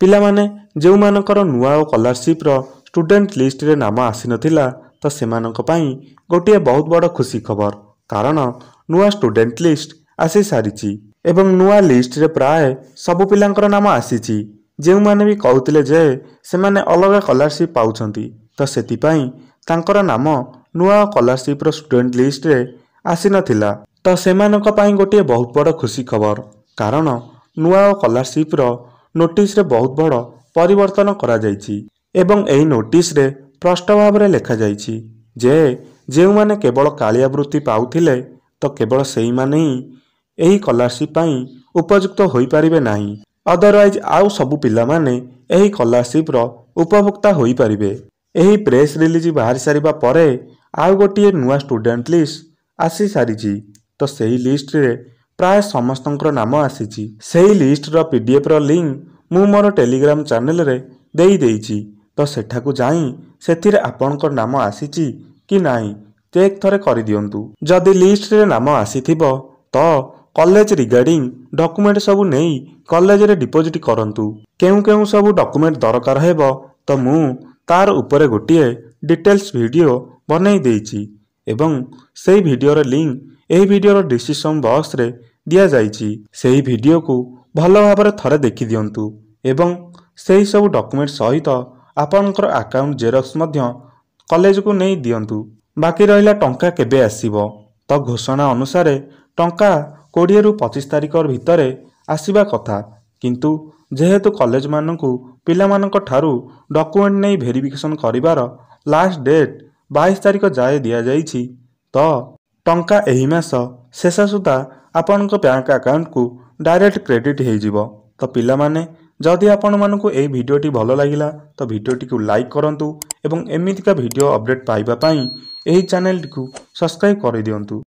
पिलामाने जो मानकर नुआ और स्कॉलरशिप रो स्टूडेंट लिस्ट रे नाम आसी नथिला तो सेमानक पई गोटे बहुत बड़ खुशी खबर कारण नुआ स्टूडेंट लिस्ट आसी सारिची एवं नुआ लिस्ट रे प्राय सब पिलांकर नाम आसीची जो माने भी कहउतिले जे सेमाने अलग स्कॉलरशिप पाउछंती तो सेति पई तांकर नाम नुआ स्कॉलरशिप रो स्टूडेंट लिस्ट रे आसी नथिला तो सेमानक पई गोटे बहुत बड़ खुशी खबर कारण नुआ स्कॉलरशिप रो नोटिस रे बहुत बड़ परिवर्तन करा जायछि एवं एही नोटिस रे प्रश्न भाव रे लिखा जायछि जे जेउ माने केवल कालिया वृत्ति पाउथिले तो केवल सेही माने ही एही स्कॉलरशिप पई उपयुक्त होई परिबे नाही अदरवाइज आउ सब पिला माने एही स्कॉलरशिप रो उपभोक्ता होई परिबे। एही प्रेस रिलीज बाहर सारिबा परे आउ गोटे नुआ स्टूडेंट लिस्ट आसी सारिछि तो सेही लिस्ट रे प्राय समस्तंकर नाम आसीछि सेही लिस्ट रो पीडीएफ रो लिंक मु मोर टेलीग्राम चैनल रे देई देइछि तो सेठाकू जाई सेथिरे आपनकर नाम आसीछि कि नाही चेक थरे करि दियंतु जदि लिस्ट रे नाम आसीथिबो तो कॉलेज रिगार्डिंग डॉक्यूमेंट सब नेई कॉलेज रे डिपॉजिट करंतु केउ केउ सब डॉक्यूमेंट दरकार हेबो तो मु तार ऊपर गोटे डिटेल्स वीडियो बनै देइछि एवं सेही वीडियो रे लिंक एही वीडियो रो डिस्क्रिप्शन बॉक्स रे दिया जाइछि सेही वीडियो को भलो भाबरे थरे देखि दियंतु एवं सेही सब डॉक्यूमेंट सहित आपनकर अकाउंट जेरॉक्स मध्य कॉलेज को नहीं दियंतु बाकी रहिला टंका केबे आसीबो तो घोषणा अनुसार टंका 20 रु 25 तारिख भितर आसीबा कथा किंतु जेहेतु कॉलेज मानकू पिला मानक ठारू डॉक्यूमेंट नहीं वेरिफिकेशन करिवार लास्ट डेट 22 तारिख जाए दिया जाइछि तो टंका एही मास शेष सुधा आपनक बैंक अकाउंट को डायरेक्ट क्रेडिट हो जिवो तो पिला माने जदि आपण मानकू ए वीडियोटी भलो लागिला तो वीडियोटी को लाइक करंतु एवं एमितिका वीडियो अपडेट पाइबा पई एही चैनल को सब्सक्राइब कर दियंतु।